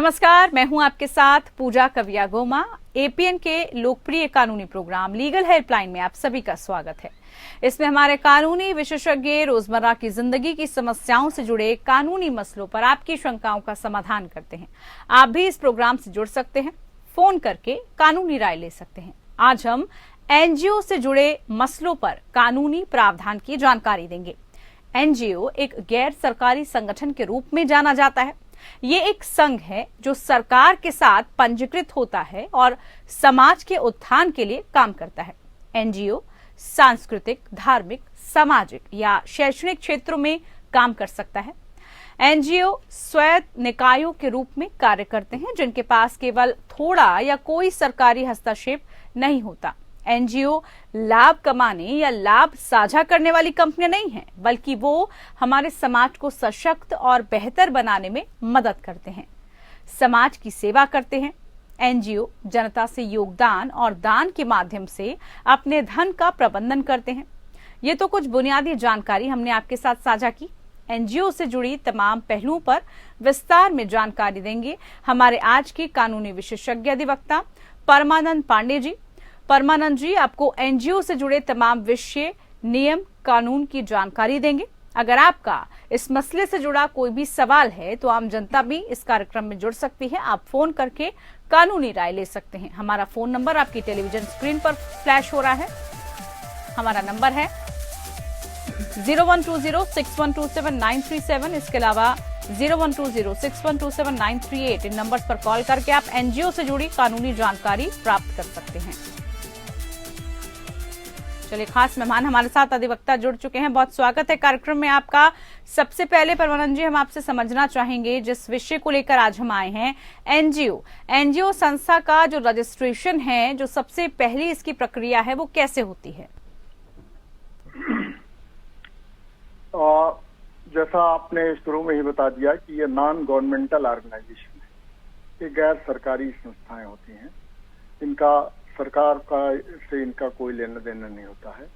नमस्कार, मैं हूं आपके साथ पूजा कविया गोमा। एपीएन के लोकप्रिय कानूनी प्रोग्राम लीगल हेल्पलाइन में आप सभी का स्वागत है। इसमें हमारे कानूनी विशेषज्ञ रोजमर्रा की जिंदगी की समस्याओं से जुड़े कानूनी मसलों पर आपकी शंकाओं का समाधान करते हैं। आप भी इस प्रोग्राम से जुड़ सकते हैं, फोन करके कानूनी राय ले सकते हैं। आज हम एनजीओ से जुड़े मसलों पर कानूनी प्रावधान की जानकारी देंगे। एनजीओ एक गैर सरकारी संगठन के रूप में जाना जाता है। ये एक संघ है जो सरकार के साथ पंजीकृत होता है और समाज के उत्थान के लिए काम करता है। एनजीओ सांस्कृतिक, धार्मिक, सामाजिक या शैक्षणिक क्षेत्रों में काम कर सकता है। एनजीओ स्वायत्त निकायों के रूप में कार्य करते हैं जिनके पास केवल थोड़ा या कोई सरकारी हस्तक्षेप नहीं होता। एनजीओ लाभ कमाने या लाभ साझा करने वाली कंपनियां नहीं हैं, बल्कि वो हमारे समाज को सशक्त और बेहतर बनाने में मदद करते हैं, समाज की सेवा करते हैं। एनजीओ जनता से योगदान और दान के माध्यम से अपने धन का प्रबंधन करते हैं। ये तो कुछ बुनियादी जानकारी हमने आपके साथ साझा की। एनजीओ से जुड़ी तमाम पहलुओं पर विस्तार में जानकारी देंगे हमारे आज के कानूनी विशेषज्ञ अधिवक्ता परमानंद पांडे जी। परमानंद जी आपको एनजीओ से जुड़े तमाम विषय, नियम, कानून की जानकारी देंगे। अगर आपका इस मसले से जुड़ा कोई भी सवाल है तो आम जनता भी इस कार्यक्रम में जुड़ सकती है। आप फोन करके कानूनी राय ले सकते हैं। हमारा फोन नंबर आपकी टेलीविजन स्क्रीन पर फ्लैश हो रहा है। हमारा नंबर है 012061279337। इसके अलावा 012061279338। इन नंबर्स पर कॉल करके आप एनजीओ से जुड़ी कानूनी जानकारी प्राप्त कर सकते हैं। चलिए, खास मेहमान हमारे साथ अधिवक्ता जुड़ चुके हैं। बहुत स्वागत है कार्यक्रम में आपका। सबसे पहले परमानंद जी, हम आपसे समझना चाहेंगे जिस विषय को लेकर आज हम आए हैं, एनजीओ संस्था का जो रजिस्ट्रेशन है, जो सबसे पहली इसकी प्रक्रिया है, वो कैसे होती है? जैसा आपने शुरू में ही बता दिया कि ये नॉन गवर्नमेंटल ऑर्गेनाइजेशन है। ये गैर सरकारी संस्थाएं होती हैं। इनका सरकार का से इनका कोई लेना देना नहीं होता है,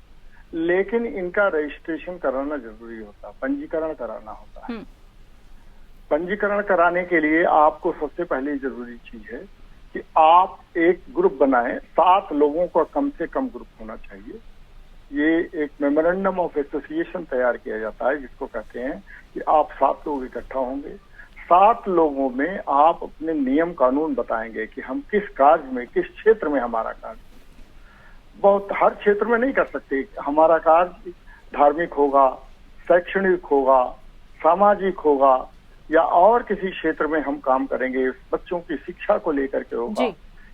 लेकिन इनका रजिस्ट्रेशन कराना जरूरी होता है, पंजीकरण कराना होता है। पंजीकरण कराने के लिए आपको सबसे पहली जरूरी चीज है कि आप एक ग्रुप बनाएं। 7 लोगों का कम से कम ग्रुप होना चाहिए। ये एक मेमोरेंडम ऑफ एसोसिएशन तैयार किया जाता है, जिसको कहते हैं कि आप 7 लोग इकट्ठा होंगे। 7 लोगों में आप अपने नियम कानून बताएंगे कि हम किस कार्य में, किस क्षेत्र में हमारा कार्य, बहुत हर क्षेत्र में नहीं कर सकते। हमारा कार्य धार्मिक होगा, शैक्षणिक होगा, सामाजिक होगा, या और किसी क्षेत्र में हम काम करेंगे। बच्चों की शिक्षा को लेकर के होगा,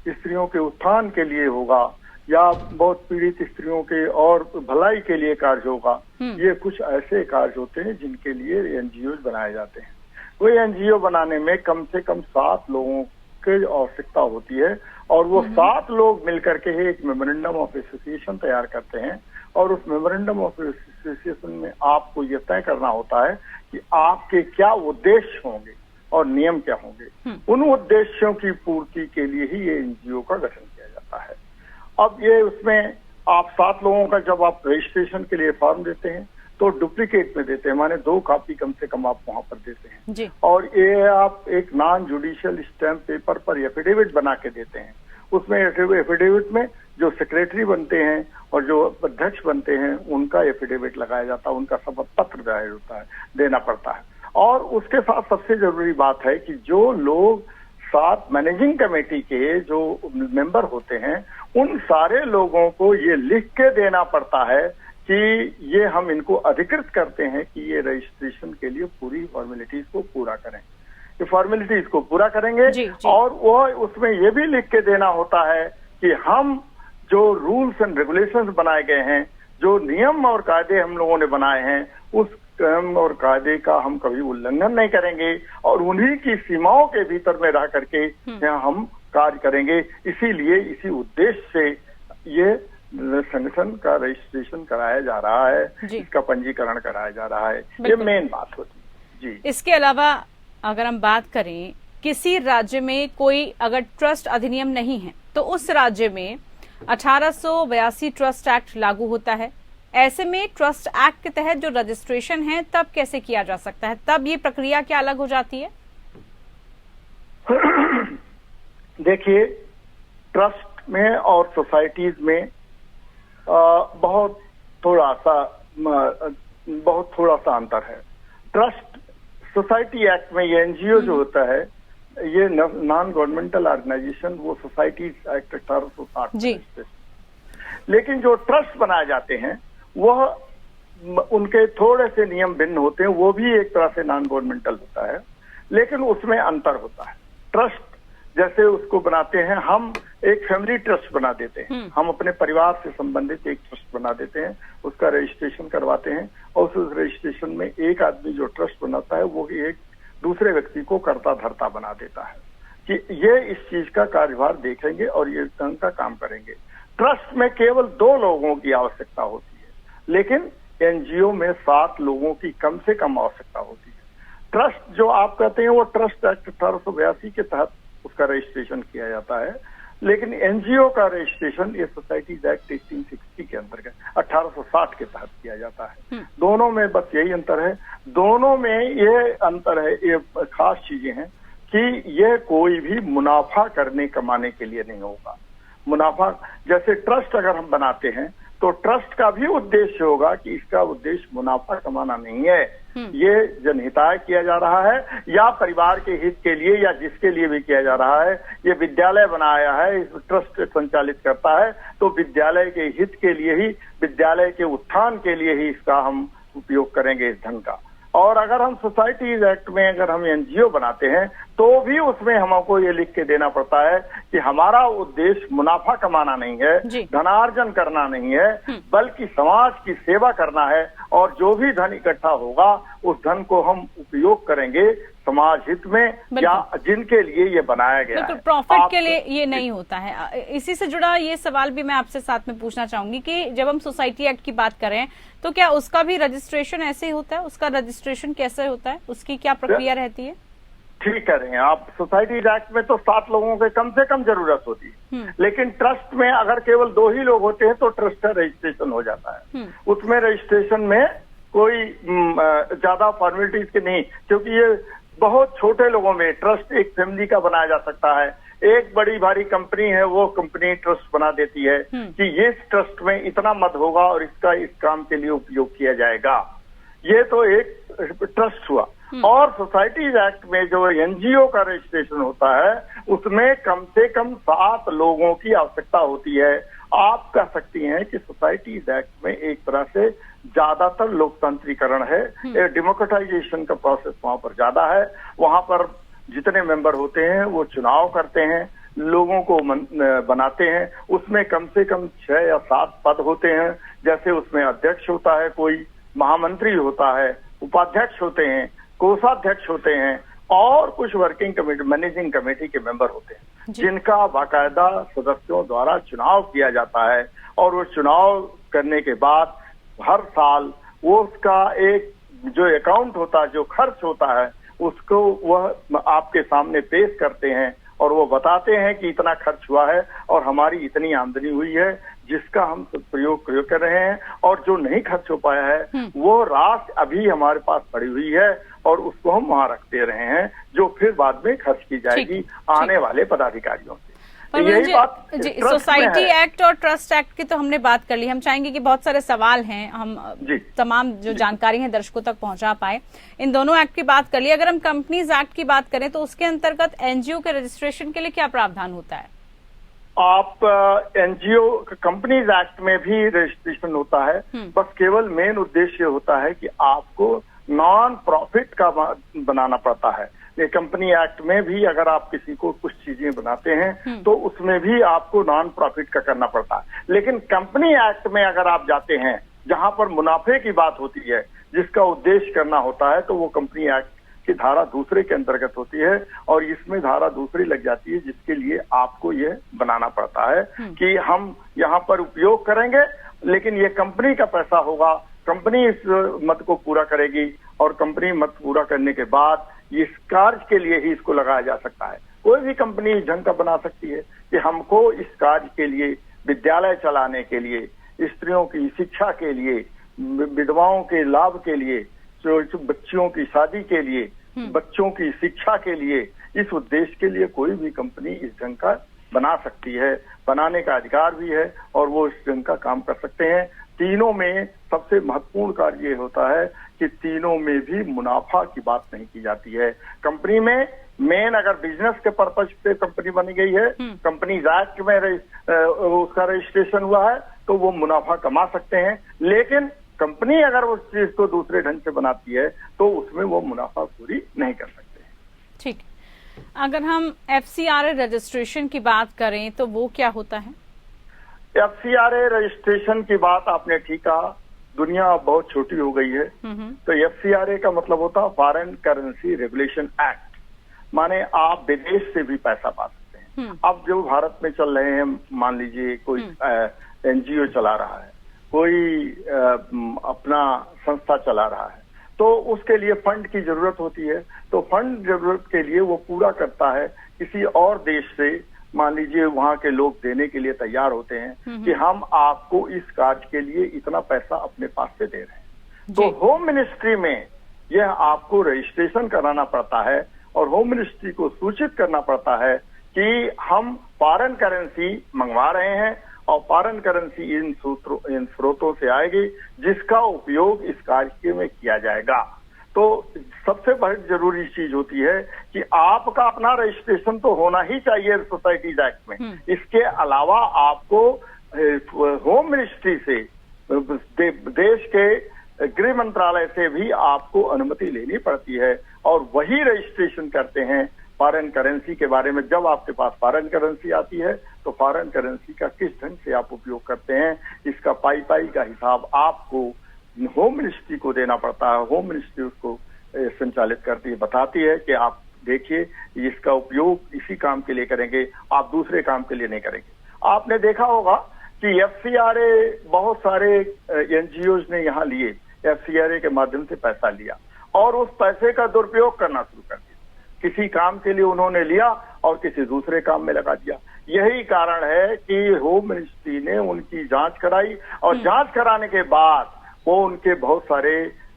स्त्रियों के उत्थान के लिए होगा, या बहुत पीड़ित स्त्रियों के और भलाई के लिए कार्य होगा। ये कुछ ऐसे कार्य होते हैं जिनके लिए एनजीओ बनाए जाते हैं। कोई एनजीओ बनाने में कम से कम 7 लोगों की आवश्यकता होती है, और वो 7 लोग मिलकर के एक मेमोरेंडम ऑफ एसोसिएशन तैयार करते हैं। और उस मेमोरेंडम ऑफ एसोसिएशन में आपको ये तय करना होता है कि आपके क्या उद्देश्य होंगे और नियम क्या होंगे। उन उद्देश्यों की पूर्ति के लिए ही ये एनजीओ का गठन किया जाता है। अब ये उसमें आप 7 लोगों का जब आप रजिस्ट्रेशन के लिए फॉर्म देते हैं तो डुप्लीकेट में देते हैं, माने 2 कॉपी कम से कम आप वहां पर देते हैं जी। और ये आप एक नॉन जुडिशियल स्टैम्प पेपर पर एफिडेविट बना के देते हैं। उसमें एफिडेविट में जो सेक्रेटरी बनते हैं और जो अध्यक्ष बनते हैं उनका एफिडेविट लगाया जाता है, उनका शपथ पत्र जाहिर होता है, देना पड़ता है। और उसके साथ सबसे जरूरी बात है कि जो लोग 7 मैनेजिंग कमेटी के जो मेंबर होते हैं, उन सारे लोगों को ये लिख के देना पड़ता है कि ये हम इनको अधिकृत करते हैं कि ये रजिस्ट्रेशन के लिए पूरी फॉर्मेलिटीज को पूरा करें। ये फॉर्मेलिटीज को पूरा करेंगे जी। और वो उसमें ये भी लिख के देना होता है कि हम जो रूल्स एंड रेगुलेशंस बनाए गए हैं, जो नियम और कायदे हम लोगों ने बनाए हैं, उस नियम और कायदे का हम कभी उल्लंघन नहीं करेंगे और उन्हीं की सीमाओं के भीतर में रह करके हम कार्य करेंगे। इसीलिए इसी उद्देश्य से ये संगठन का रजिस्ट्रेशन कराया जा रहा है, इसका पंजीकरण कराया जा रहा है। ये मेन बात होती है जी। इसके अलावा अगर हम बात करें, किसी राज्य में कोई अगर ट्रस्ट अधिनियम नहीं है तो उस राज्य में 1882 ट्रस्ट एक्ट लागू होता है। ऐसे में ट्रस्ट एक्ट के तहत जो रजिस्ट्रेशन है तब कैसे किया जा सकता है? तब ये प्रक्रिया क्या अलग हो जाती है? देखिए, ट्रस्ट में और सोसाइटीज में बहुत थोड़ा सा अंतर है। ट्रस्ट सोसाइटी एक्ट में ये एनजीओ जो होता है, ये नॉन गवर्नमेंटल ऑर्गेनाइजेशन, वो सोसाइटीज एक्ट 1860। लेकिन जो ट्रस्ट बनाए जाते हैं वह उनके थोड़े से नियम भिन्न होते हैं, वो भी एक तरह से नॉन गवर्नमेंटल होता है, लेकिन उसमें अंतर होता है। ट्रस्ट जैसे उसको बनाते हैं, हम एक फैमिली ट्रस्ट बना देते हैं, हम अपने परिवार से संबंधित एक ट्रस्ट बना देते हैं, उसका रजिस्ट्रेशन करवाते हैं, और उस रजिस्ट्रेशन में एक आदमी जो ट्रस्ट बनाता है वो एक दूसरे व्यक्ति को कर्ता धर्ता बना देता है कि ये इस चीज का कार्यभार देखेंगे और ये ढंग का काम करेंगे। ट्रस्ट में केवल 2 लोगों की आवश्यकता होती है, लेकिन एनजीओ में 7 लोगों की कम से कम आवश्यकता होती है। ट्रस्ट जो आप कहते हैं वो ट्रस्ट एक्ट 1882 के तहत उसका रजिस्ट्रेशन किया जाता है, लेकिन एनजीओ का रजिस्ट्रेशन ये सोसाइटीज एक्ट 1860 के अंतर्गत 1860 के तहत किया जाता है। दोनों में बस यही अंतर है, दोनों में ये अंतर है, ये खास चीजें हैं कि ये कोई भी मुनाफा करने कमाने के लिए नहीं होगा। मुनाफा, जैसे ट्रस्ट अगर हम बनाते हैं तो ट्रस्ट का भी उद्देश्य होगा कि इसका उद्देश्य मुनाफा कमाना नहीं है, ये जनहिताय किया जा रहा है या परिवार के हित के लिए या जिसके लिए भी किया जा रहा है। ये विद्यालय बनाया है, इस ट्रस्ट संचालित करता है, तो विद्यालय के हित के लिए ही, विद्यालय के उत्थान के लिए ही इसका हम उपयोग करेंगे इस धन का। और अगर हम सोसाइटीज एक्ट में अगर हम एनजीओ बनाते हैं तो भी उसमें हमको ये लिख के देना पड़ता है कि हमारा उद्देश्य मुनाफा कमाना नहीं है, धनार्जन करना नहीं है, बल्कि समाज की सेवा करना है, और जो भी धन इकट्ठा होगा उस धन को हम उपयोग करेंगे समाज हित में या जिनके लिए ये बनाया गया है। प्रॉफिट के लिए ये नहीं होता है। इसी से जुड़ा ये सवाल भी मैं आपसे साथ में पूछना चाहूंगी कि जब हम सोसाइटी एक्ट की बात करें तो क्या उसका भी रजिस्ट्रेशन ऐसे ही होता है? उसका रजिस्ट्रेशन कैसे होता है? उसकी क्या प्रक्रिया रहती है? ठीक कह रहे हैं आप। सोसाइटीज एक्ट में तो 7 लोगों के कम से कम जरूरत होती है, लेकिन ट्रस्ट में अगर केवल 2 ही लोग होते हैं तो ट्रस्ट का रजिस्ट्रेशन हो जाता है। उसमें रजिस्ट्रेशन में कोई ज्यादा फॉर्मेलिटीज की नहीं, क्योंकि ये बहुत छोटे लोगों में ट्रस्ट एक फैमिली का बनाया जा सकता है। एक बड़ी भारी कंपनी है, वो कंपनी ट्रस्ट बना देती है कि ये ट्रस्ट में इतना मद होगा और इसका इस काम के लिए उपयोग किया जाएगा। ये तो एक ट्रस्ट हुआ। और सोसाइटीज एक्ट में जो एनजीओ का रजिस्ट्रेशन होता है उसमें कम से कम 7 लोगों की आवश्यकता होती है। आप कह सकती हैं कि सोसाइटीज एक्ट में एक तरह से ज्यादातर लोकतंत्रीकरण है, डेमोक्रेटाइजेशन का प्रोसेस वहां पर ज्यादा है। वहां पर जितने मेंबर होते हैं वो चुनाव करते हैं, लोगों को बनाते हैं। उसमें कम से कम 6 या 7 पद होते हैं, जैसे उसमें अध्यक्ष होता है, कोई महामंत्री होता है, उपाध्यक्ष होते हैं, कोषाध्यक्ष होते हैं, और कुछ वर्किंग कमेटी, मैनेजिंग कमेटी के मेंबर होते हैं, जिनका बाकायदा सदस्यों द्वारा चुनाव किया जाता है। और वो चुनाव करने के बाद हर साल वो उसका एक जो अकाउंट होता है, जो खर्च होता है, उसको वह आपके सामने पेश करते हैं और वो बताते हैं कि इतना खर्च हुआ है और हमारी इतनी आमदनी हुई है जिसका हम प्रयोग कर रहे हैं, और जो नहीं खर्च हो पाया है वो राशि अभी हमारे पास पड़ी हुई है और उसको हम वहां रखते रहे हैं, जो फिर बाद में खर्च की जाएगी आने वाले पदाधिकारियों से। यही बात सोसाइटी एक्ट और ट्रस्ट एक्ट की तो हमने बात कर ली। हम चाहेंगे कि बहुत सारे सवाल हैं, हम तमाम जो जानकारी है दर्शकों तक पहुंचा पाए। इन दोनों एक्ट की बात कर ली। अगर हम कंपनीज एक्ट की बात करें तो उसके अंतर्गत एनजीओ के रजिस्ट्रेशन के लिए क्या प्रावधान होता है? आप एनजीओ कंपनीज एक्ट में भी रजिस्ट्रेशन होता है, बस केवल मेन उद्देश्य होता है कि आपको नॉन प्रॉफिट का बनाना पड़ता है। ये कंपनी एक्ट में भी अगर आप किसी को कुछ चीजें बनाते हैं तो उसमें भी आपको नॉन प्रॉफिट का करना पड़ता है। लेकिन कंपनी एक्ट में अगर आप जाते हैं जहां पर मुनाफे की बात होती है, जिसका उद्देश्य करना होता है, तो वो कंपनी एक्ट की धारा 2 के अंतर्गत होती है, और इसमें धारा 2 लग जाती है, जिसके लिए आपको ये बनाना पड़ता है कि हम यहाँ पर उपयोग करेंगे, लेकिन ये कंपनी का पैसा होगा, कंपनी इस मद को पूरा करेगी, और कंपनी मद पूरा करने के बाद इस कार्य के लिए ही इसको लगाया जा सकता है। कोई भी कंपनी इस ढंग का बना सकती है कि हमको इस कार्य के लिए, विद्यालय चलाने के लिए, स्त्रियों की शिक्षा के लिए, विधवाओं के लाभ के लिए, बच्चियों की शादी के लिए, बच्चों की शिक्षा के लिए, इस उद्देश्य के लिए कोई भी कंपनी इस ढंग का बना सकती है, बनाने का अधिकार भी है और वो इस ढंग का काम कर सकते हैं। तीनों में सबसे महत्वपूर्ण कार्य ये होता है कि तीनों में भी मुनाफा की बात नहीं की जाती है। कंपनी में मेन अगर बिजनेस के पर्पज पे कंपनी बनी गई है, कंपनी एक्ट में उसका रजिस्ट्रेशन हुआ है तो वो मुनाफा कमा सकते हैं, लेकिन कंपनी अगर उस चीज को दूसरे ढंग से बनाती है तो उसमें वो मुनाफा पूरी नहीं कर सकते। ठीक, अगर हम FCRA रजिस्ट्रेशन की बात करें तो वो क्या होता है? FCRA रजिस्ट्रेशन की बात आपने ठीक कहा, दुनिया बहुत छोटी हो गई है। तो FCRA का मतलब होता है फॉरेन करेंसी रेगुलेशन एक्ट, माने आप विदेश से भी पैसा पा सकते हैं। अब जो भारत में चल रहे हैं, मान लीजिए कोई NGO चला रहा है, कोई अपना संस्था चला रहा है, तो उसके लिए फंड की जरूरत होती है। तो फंड जरूरत के लिए वो पूरा करता है किसी और देश से, मान लीजिए वहां के लोग देने के लिए तैयार होते हैं कि हम आपको इस कार्य के लिए इतना पैसा अपने पास से दे रहे हैं। तो होम मिनिस्ट्री में यह आपको रजिस्ट्रेशन कराना पड़ता है और होम मिनिस्ट्री को सूचित करना पड़ता है कि हम फॉरेन करेंसी मंगवा रहे हैं और फॉरेन करेंसी इन स्रोतों से आएगी जिसका उपयोग इस कार्य में किया जाएगा। तो सबसे बड़ी जरूरी चीज होती है कि आपका अपना रजिस्ट्रेशन तो होना ही चाहिए सोसाइटीज एक्ट में। इसके अलावा आपको होम मिनिस्ट्री से, देश के गृह मंत्रालय से भी आपको अनुमति लेनी पड़ती है और वही रजिस्ट्रेशन करते हैं फॉरेन करेंसी के बारे में। जब आपके पास फॉरेन करेंसी आती है तो फॉरेन करेंसी का किस ढंग से आप उपयोग करते हैं, इसका पाई का हिसाब आपको होम मिनिस्ट्री को देना पड़ता है। होम मिनिस्ट्री उसको संचालित करती है, बताती है कि आप देखिए इसका उपयोग इसी काम के लिए करेंगे, आप दूसरे काम के लिए नहीं करेंगे। आपने देखा होगा कि FCRA बहुत सारे NGOs ने यहाँ लिए, FCRA के माध्यम से पैसा लिया और उस पैसे का दुरुपयोग करना शुरू कर दिया। किसी काम के लिए उन्होंने लिया और किसी दूसरे काम में लगा दिया। यही कारण है कि होम मिनिस्ट्री ने उनकी जांच कराई और जांच कराने के बाद वो उनके बहुत सारे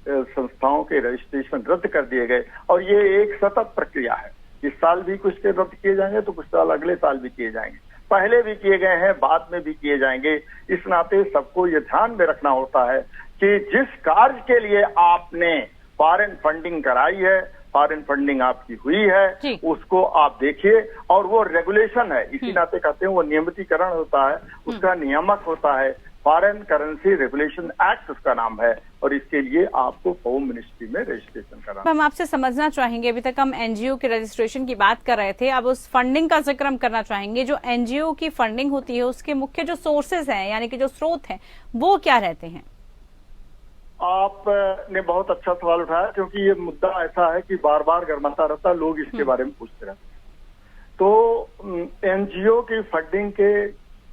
संस्थाओं के रजिस्ट्रेशन रद्द कर दिए गए और ये एक सतत प्रक्रिया है। इस साल भी कुछ के रद्द किए जाएंगे तो कुछ साल अगले साल भी किए जाएंगे, पहले भी किए गए हैं, बाद में भी किए जाएंगे। इस नाते सबको ये ध्यान में रखना होता है कि जिस कार्य के लिए आपने फॉरेन फंडिंग कराई है, फॉरेन फंडिंग आपकी हुई है, उसको आप देखिए और वो रेगुलेशन है, इसी नाते कहते हैं वो नियमितीकरण होता है, उसका नियामक होता है। फॉरेन करेंसी रेगुलेशन एक्ट उसका नाम है और इसके लिए आपको होम मिनिस्ट्री में रजिस्ट्रेशन कराना। हम आपसे समझना चाहेंगे, अभी तक हम NGO के रजिस्ट्रेशन की बात कर रहे थे, अब उस फंडिंग का जिक्र हम करना चाहेंगे। जो NGO की फंडिंग होती है उसके मुख्य जो सोर्सेज हैं, यानी कि जो स्रोत हैं, वो क्या रहते हैं? आपने बहुत अच्छा सवाल उठाया क्योंकि ये मुद्दा ऐसा है कि बार बार गरमाता रहता, लोग इसके बारे में पूछते रहते हैं। तो NGO की फंडिंग के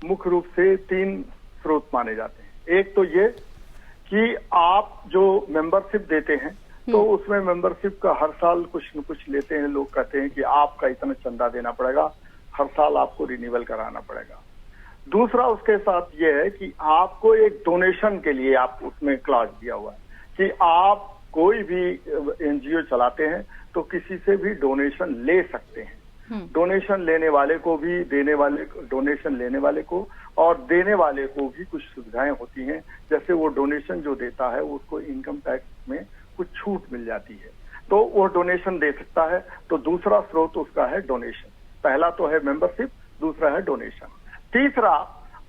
मुख्य रूप से 3 स्रोत माने जाते हैं। एक तो ये कि आप जो मेंबरशिप देते हैं तो उसमें मेंबरशिप का हर साल कुछ न कुछ लेते हैं। लोग कहते हैं कि आपका इतना चंदा देना पड़ेगा, हर साल आपको रिन्यूअल कराना पड़ेगा। दूसरा उसके साथ ये है कि आपको एक डोनेशन के लिए आप उसमें क्लॉज दिया हुआ है कि आप कोई भी NGO चलाते हैं तो किसी से भी डोनेशन ले सकते हैं। डोनेशन लेने वाले को भी, डोनेशन लेने वाले को और देने वाले को भी कुछ सुविधाएं होती हैं। जैसे वो डोनेशन जो देता है उसको इनकम टैक्स में कुछ छूट मिल जाती है, तो वो डोनेशन दे सकता है। तो दूसरा स्रोत उसका है डोनेशन। पहला तो है मेंबरशिप, दूसरा है डोनेशन। तीसरा,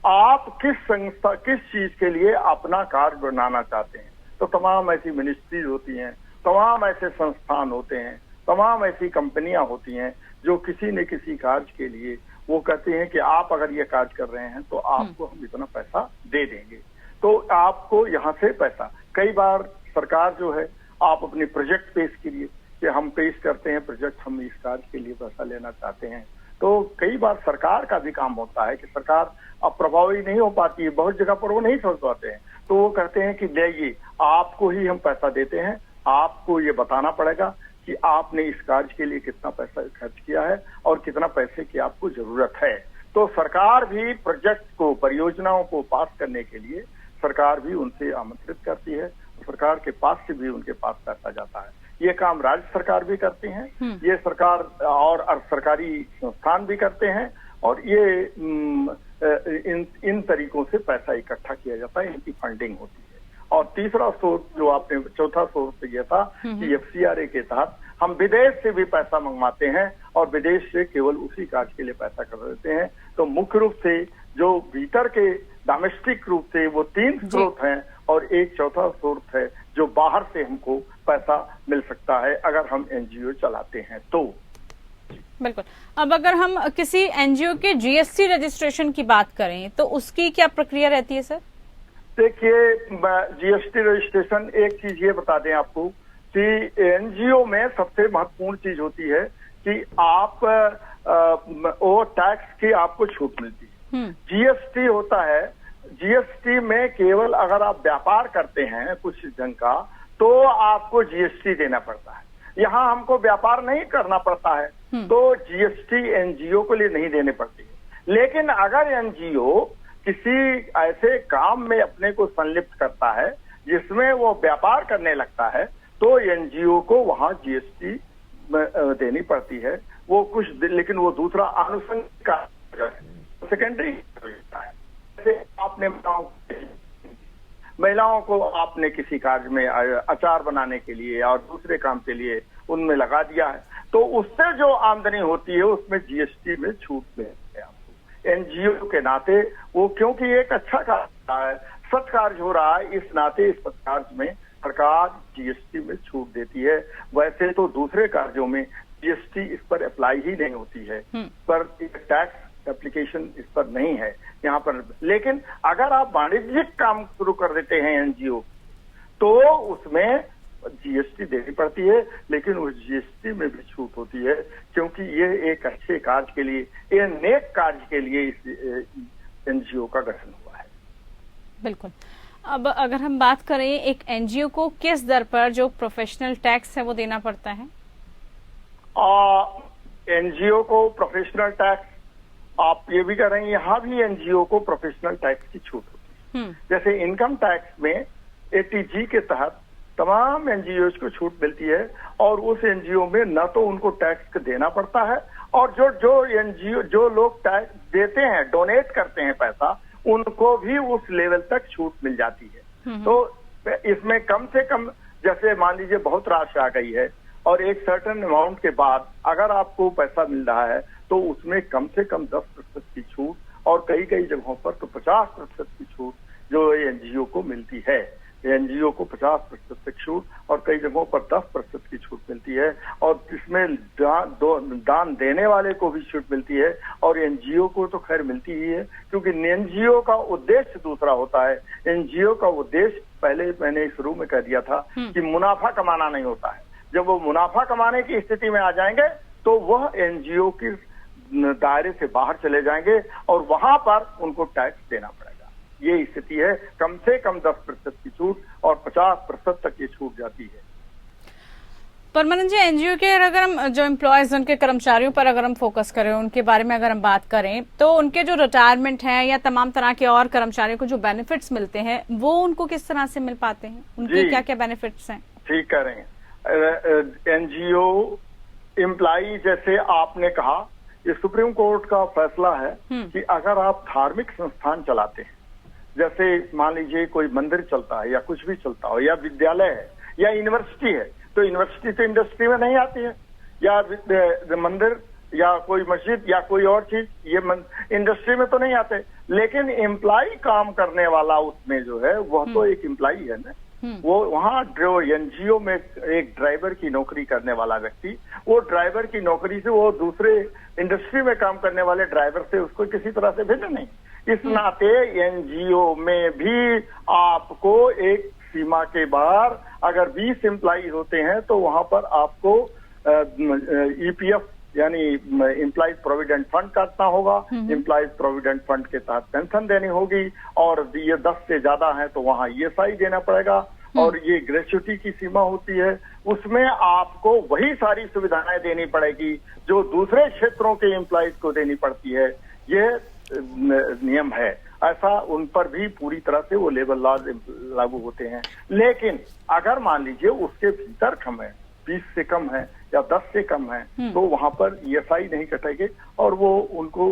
आप किस संस्था, किस चीज के लिए अपना कार्ड बनाना चाहते हैं, तो तमाम ऐसी मिनिस्ट्रीज होती हैं, तमाम ऐसे संस्थान होते हैं, तमाम ऐसी कंपनियां होती हैं जो किसी न किसी कार्य के लिए वो कहते हैं कि आप अगर ये कार्य कर रहे हैं तो आपको हम इतना पैसा दे देंगे। तो आपको यहाँ से पैसा, कई बार सरकार जो है, आप अपनी प्रोजेक्ट पेश कीजिए कि हम पेश करते हैं प्रोजेक्ट, हम इस कार्य के लिए पैसा लेना चाहते हैं। तो कई बार सरकार का भी काम होता है कि सरकार अब प्रभावी नहीं हो पाती है, बहुत जगह पर वो नहीं समझ पाते हैं, तो वो कहते हैं कि देखिए आपको ही हम पैसा देते हैं, आपको ये बताना पड़ेगा कि आपने इस कार्य के लिए कितना पैसा खर्च किया है और कितना पैसे की आपको जरूरत है। तो सरकार भी प्रोजेक्ट को, परियोजनाओं को पास करने के लिए सरकार भी उनसे आमंत्रित करती है, सरकार के पास से भी उनके पास पैसा जाता है। ये काम राज्य सरकार भी करती हैं, ये सरकार और सरकारी संस्थान भी करते हैं, और ये इन तरीकों से पैसा इकट्ठा किया जाता है, इनकी फंडिंग होती है। और तीसरा सोर्स जो आपने, चौथा सोर्स ये था कि FCRA के तहत हम विदेश से भी पैसा मंगवाते हैं और विदेश से केवल उसी कार्य के लिए पैसा कर देते हैं। तो मुख्य रूप से जो भीतर के डोमेस्टिक रूप से वो 3 स्रोत हैं, और एक चौथा स्रोत है जो बाहर से हमको पैसा मिल सकता है अगर हम NGO चलाते हैं तो। बिल्कुल। अब अगर हम किसी NGO के GST रजिस्ट्रेशन की बात करें तो उसकी क्या प्रक्रिया रहती है सर? देखिए, GST रजिस्ट्रेशन, एक चीज ये बता दें आपको कि NGO में सबसे महत्वपूर्ण चीज होती है कि आप वो टैक्स की आपको छूट मिलती है। GST होता है, GST में केवल अगर आप व्यापार करते हैं कुछ जन का तो आपको GST देना पड़ता है। यहाँ हमको व्यापार नहीं करना पड़ता है तो GST NGO के लिए नहीं देने पड़ती है। लेकिन अगर NGO किसी ऐसे काम में अपने को संलिप्त करता है जिसमें वो व्यापार करने लगता है तो NGO को वहाँ GST देनी पड़ती है। वो कुछ, लेकिन वो दूसरा आनुषंगिक सेकेंडरी है। जैसे आपने महिलाओं को आपने किसी कार्य में अचार बनाने के लिए और दूसरे काम के लिए उनमें लगा दिया है, तो उससे जो आमदनी होती है उसमें GST में छूट मिलती है आपको। NGO के नाते वो, क्योंकि एक अच्छा कार्य है, सत्कार्य हो रहा है, इस नाते इस सत्कार्य में सरकार GST में छूट देती है। वैसे तो दूसरे कार्यों में GST इस पर अप्लाई ही नहीं होती है, पर टैक्स एप्लीकेशन इस पर नहीं है यहाँ पर। लेकिन अगर आप वाणिज्यिक काम शुरू कर देते हैं NGO तो उसमें GST देनी पड़ती है, लेकिन उस GST में भी छूट होती है क्योंकि ये एक अच्छे कार्य के लिए, ये नेक कार्य के लिए इस NGO का गठन हुआ है। बिल्कुल। अब अगर हम बात करें एक NGO को किस दर पर जो प्रोफेशनल टैक्स है वो देना पड़ता है? NGO को प्रोफेशनल टैक्स, आप ये भी कह रहे हैं, यहाँ भी NGO को प्रोफेशनल टैक्स की छूट होती है। जैसे इनकम टैक्स में ATG के तहत तमाम NGOs को छूट मिलती है और उस NGO में न तो उनको टैक्स देना पड़ता है और जो NGO, जो लोग टैक्स देते हैं, डोनेट करते हैं पैसा, उनको भी उस लेवल तक छूट मिल जाती है। तो इसमें कम से कम, जैसे मान लीजिए बहुत राशि आ गई है और एक सर्टेन अमाउंट के बाद अगर आपको पैसा मिल रहा है तो उसमें कम से कम 10% की छूट और कई कई जगहों पर तो 50% की छूट जो NGO को मिलती है। NGO को 50% तक छूट और कई जगहों पर 10% की छूट मिलती है, और इसमें दान देने वाले को भी छूट मिलती है और NGO को तो खैर मिलती ही है, क्योंकि NGO का उद्देश्य दूसरा होता है। NGO का उद्देश्य, पहले मैंने शुरू में कह दिया था कि मुनाफा कमाना नहीं होता है। जब वो मुनाफा कमाने की स्थिति में आ जाएंगे तो वह NGO की दायरे से बाहर चले जाएंगे और वहां पर उनको टैक्स देना पड़ेगा। ये स्थिति है, कम से कम 10% की छूट और 50% तक ये छूट जाती है। परमानंद जी, NGO के अगर हम जो एम्प्लॉयज, उनके कर्मचारियों पर अगर हम फोकस करें, उनके बारे में अगर हम बात करें तो उनके जो रिटायरमेंट है या तमाम तरह के और कर्मचारियों को जो बेनिफिट्स मिलते हैं वो उनको किस तरह से मिल पाते हैं? उनके क्या क्या बेनिफिट्स हैं? ठीक कह रहे हैं। NGO एम्प्लॉय, जैसे आपने कहा, ये सुप्रीम कोर्ट का फैसला है कि अगर आप धार्मिक संस्थान चलाते हैं, जैसे मान लीजिए कोई मंदिर चलता है या कुछ भी चलता हो, या विद्यालय है या यूनिवर्सिटी है, तो यूनिवर्सिटी तो इंडस्ट्री में नहीं आती है, या मंदिर या कोई मस्जिद या कोई और चीज ये इंडस्ट्री में तो नहीं आते, लेकिन एम्प्लॉय काम करने वाला उसमें जो है वह तो एक एम्प्लॉय है ना। वो वहाँ जो NGO में एक ड्राइवर की नौकरी करने वाला व्यक्ति, वो ड्राइवर की नौकरी से वो दूसरे इंडस्ट्री में काम करने वाले ड्राइवर से उसको किसी तरह से भेजा नहीं। इस नाते NGO में भी आपको एक सीमा के बाहर अगर 20 एम्प्लॉय होते हैं तो वहां पर आपको EPF यानी एम्प्लॉयज प्रोविडेंट फंड काटना होगा, एम्प्लॉयज प्रोविडेंट फंड के तहत पेंशन देनी होगी, और ये 10 से ज्यादा है तो वहाँ ESI देना पड़ेगा, और ये ग्रेच्युटी की सीमा होती है, उसमें आपको वही सारी सुविधाएं देनी पड़ेगी जो दूसरे क्षेत्रों के एम्प्लॉयज को देनी पड़ती है। ये नियम है, ऐसा उन पर भी पूरी तरह से वो लेबर लॉज लागू होते हैं। लेकिन अगर मान लीजिए उसके भीतर हमें 20 से कम है या 10 से कम है तो वहां पर ESI नहीं कटेगी और वो उनको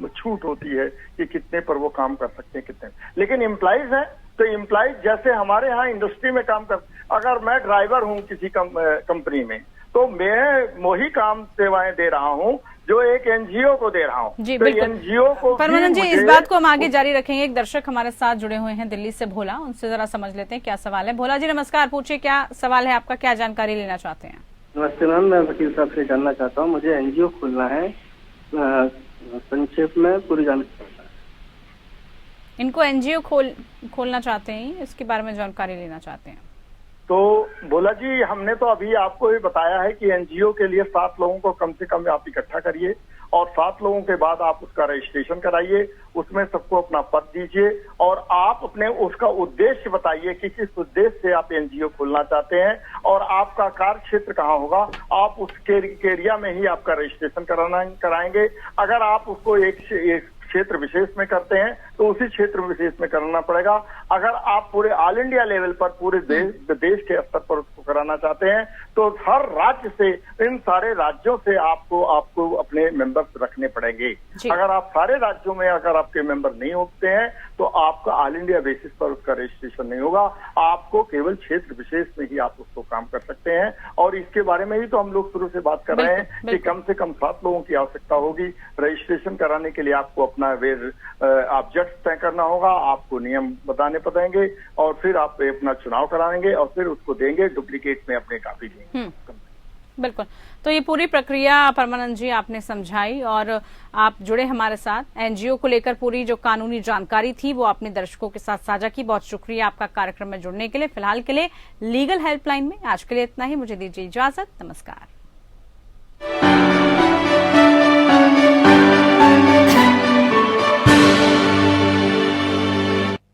छूट होती है कि कितने पर वो काम कर सकते हैं कितने। लेकिन एम्प्लॉइज है तो एम्प्लॉइज जैसे हमारे यहाँ इंडस्ट्री में काम कर, अगर मैं ड्राइवर हूँ किसी कंपनी में तो मैं वही काम सेवाएं दे रहा हूँ जो एक NGO को दे रहा हूँ। जी तो बिल्कुल। NGO को परमानंद जी, इस बात को हम आगे जारी रखेंगे। एक दर्शक हमारे साथ जुड़े हुए हैं दिल्ली से, भोला, उनसे जरा समझ लेते हैं क्या सवाल है। भोला जी नमस्कार, पूछिए क्या सवाल है आपका, क्या जानकारी लेना चाहते हैं? नमस्ते मैम, मैं वकील साहब से जानना चाहता हूँ, मुझे NGO खोलना है, संक्षेप में पूरी जानकारी। इनको NGO खोलना चाहते हैं, इसके बारे में जानकारी लेना चाहते हैं। तो भोला जी, हमने तो अभी आपको ही बताया है कि NGO के लिए 7 लोगों को कम से कम आप इकट्ठा करिए और 7 लोगों के बाद आप उसका रजिस्ट्रेशन कराइए, उसमें सबको अपना पद दीजिए और आप अपने उसका उद्देश्य बताइए कि किस उद्देश्य से आप NGO खोलना चाहते हैं और आपका कार्य क्षेत्र कहाँ होगा। आप उस एरिया में ही आपका रजिस्ट्रेशन कराएंगे। अगर आप उसको एक क्षेत्र विशेष में करते हैं तो उसी क्षेत्र विशेष में कराना पड़ेगा। अगर आप पूरे ऑल इंडिया लेवल पर पूरे देश के स्तर पर उसको कराना चाहते हैं तो हर राज्य से, इन सारे राज्यों से आपको अपने मेंबर्स रखने पड़ेंगे। अगर आप सारे राज्यों में अगर आपके मेंबर नहीं होते हैं तो आपका ऑल इंडिया बेसिस पर उसका रजिस्ट्रेशन नहीं होगा। आपको केवल क्षेत्र विशेष में ही आप उसको काम कर सकते हैं और इसके बारे में ही तो हम लोग शुरू से बात कर रहे हैं कि कम से कम 7 लोगों की आवश्यकता होगी। रजिस्ट्रेशन कराने के लिए आपको अपना ऑब्जेक्ट तय करना होगा, आपको नियम बताने पड़ेंगे और फिर आप अपना चुनाव कराएंगे और फिर उसको देंगे, डुप्लीकेट में अपने कापी देंगे। बिल्कुल, तो ये पूरी प्रक्रिया परमानंद जी आपने समझाई और आप जुड़े हमारे साथ। NGO को लेकर पूरी जो कानूनी जानकारी थी वो आपने दर्शकों के साथ साझा की। बहुत शुक्रिया आपका कार्यक्रम में जुड़ने के लिए। फिलहाल के लिए लीगल हेल्पलाइन में आज के लिए इतना ही। मुझे दीजिए इजाजत, नमस्कार।